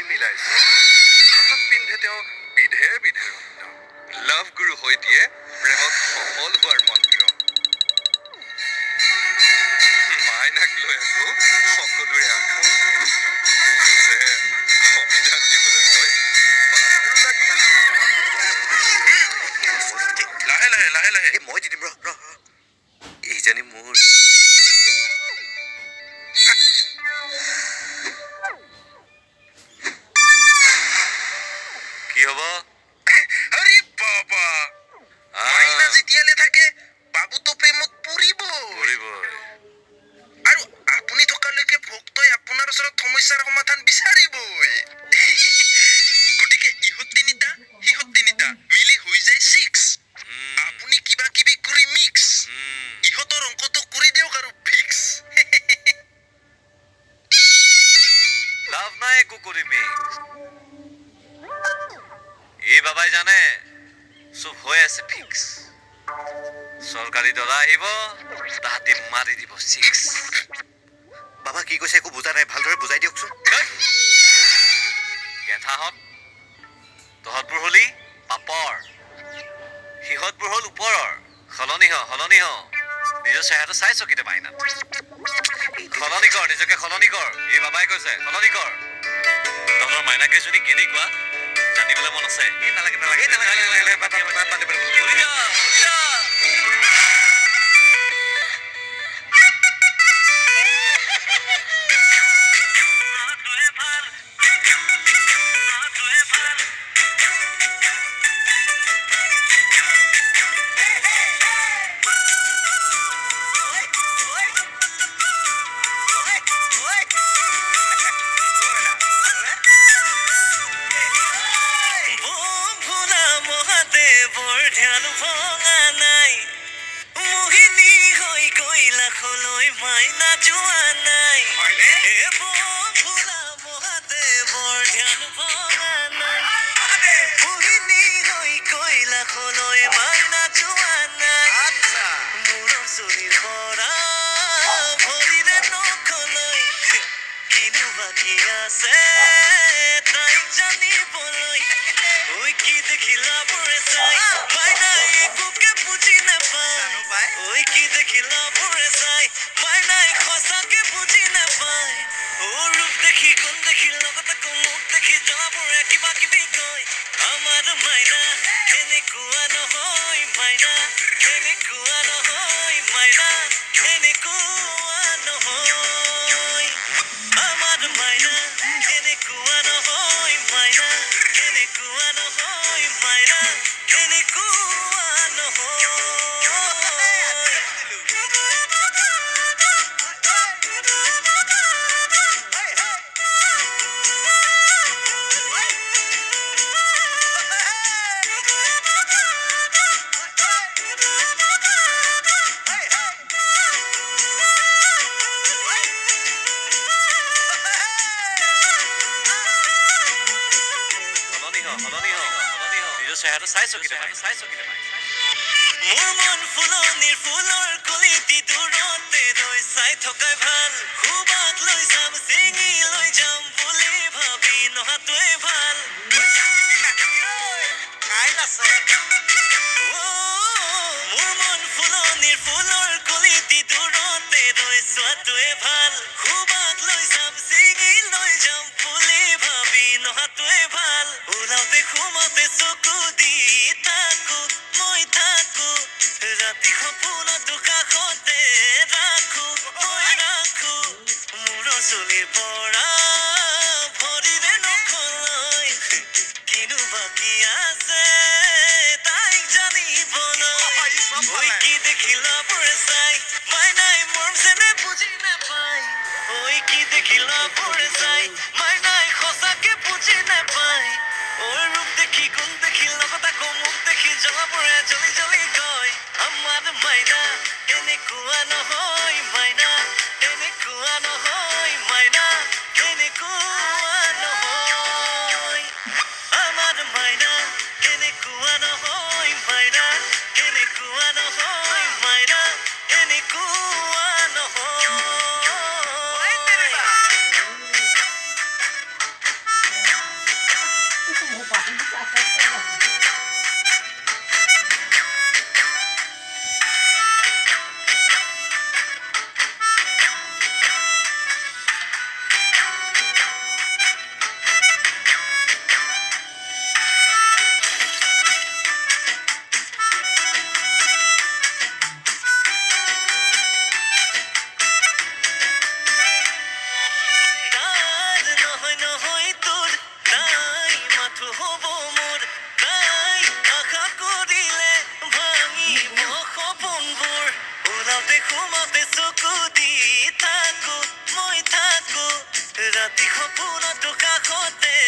ঠাই মিলাইছে হাতত পিন্ধে তেওঁ বিধে বিধে ৰত্ন লাভ গুৰু হৈ দিয়ে প্ৰেমত সফল হোৱাৰ মন্ত্ৰ মাইনাক লৈ আকৌ সকলোৰে আশা সমিধান দিবলৈ গৈ বাবাৰো লাগিল লাহে লাহে লাহে লাহে মই দি দিম ৰ এইজনী মোৰ কি হব আৰে বাবা মাইনা যেতিয়ালে থাকে বাবু তো প্ৰেমত পৰিব আৰু আপুনি থকালৈকে ভক্তই আপোনাৰ ওচৰত সমস্যাৰ সমাধান বিচাৰিবই গতিকে ইহঁত তিনিটা মিলি হৈ যায় 6 আপুনি কিবা কিবি কৰি মিক্স ইহঁতৰ অংকটো কৰি দিয়ক আৰু ফিক্স লাভ নাই একো কৰি মিক্স এই বাবাই জানে সব হৈ আছে ফিক্স সরকারি দল আহিব তাহাঁতি মারি দিব 6 বাবা কি কৈছে একো বুজা নাই ভালদৰে বুজাই দিয়কচোন গেঠাহত তহঁতবোৰ হলি পাপৰ সিহঁতবোৰ হল ওপৰৰ সলনি হ নিজৰ চেহেৰাটো চাইছ কেতিয়াবা আইনাত সলনি কৰ নিজকে সলনি কৰ এই বাবাই কৈছে সলনি কৰ তহঁতৰ মাইনাকেইজনী কেনেকুৱা জানিবলৈ মন আছে নালাগে ধ্যান ভঙা নাই মোহিনী হৈ গৈলা খলৈ মাইনা যোৱা নাই ভোলা মহাদেৱৰ ধ্যান ভঙা নাই মোহিনী হৈ গৈলা খলৈ মাইনা যোৱা নাই মোৰ চুলিৰ পৰা ভৰিৰে নখলৈ কিনো বাকী আছে তাইক জানিবলৈ ঐ কি দেখিলা বোৰে চাই মাইনাই একোকে বুজি নাপায় ঐ কি দেখিলা বোৰে চাই মাইনাই সঁচাকে বুজি নাপায় ৰূপ দেখি গুণ দেখি লগত আকৌ মুখ দেখি জনাবোৰে কিবা কিবি কয় আমাৰ মাইনা এনেকুৱা নহয় মাইনা এনেকুৱা নহয় মাইনা এনেকুৱা নহয় আমাৰ মাইনা এনেকুৱা নহয় মাইনা এনেকুৱা নহয় মাইনা এনেকুৱা নহয় চেহেৰাটো চাইছ কেতিয়াবা মোৰ মন ফুলনিৰ ফুলৰ কলিটি দূৰতে ৰৈ চাই থকাই ভাল খুবাক লৈ যাম চিঙি লৈ যাম বুলি ভাবি নহাটোৱে ভাল মোৰ মন ফুলনিৰ ফুলৰ কলিটি দূৰতে ৰৈ চোৱাটোৱে ভাল খুবাক লৈ যাম চিঙি লৈ যাম বুলি ভাবি নহাটোৱে ভাল ওলাওতে সোমাওতে চকু দি থাকো মই থাকো ৰাতি সপোনতো কাষতে ৰাখো মই ৰাখো মোৰ চুলিৰ পৰা ভৰিৰে নখলৈ কিনো বাকী আছে তাইক জানিবলৈ ঐ কি দেখিলা বোৰে চাই মাইনাই মৰম যেনে বুজি নাপায় ঐ কি দেখিলা বোৰে চাই মাইনাই সঁচাকে বুজি নাপায় ৰূপ দেখি গুণ দেখি লগত আকৌ মুখ দেখি জলাবোৰে জ্বলি জ্বলি কয় আমাৰ মাইনা এনেকুৱা নহয় মাইনা এনেকুৱা নহয় মাইনা এনেকুৱা নহয় আমাৰ মাইনা এনেকুৱা নহয় মাইনা এনেকুৱা নহয় মাইনা এনেকুৱা নহয় ৰাতি সপোনতো কাষতে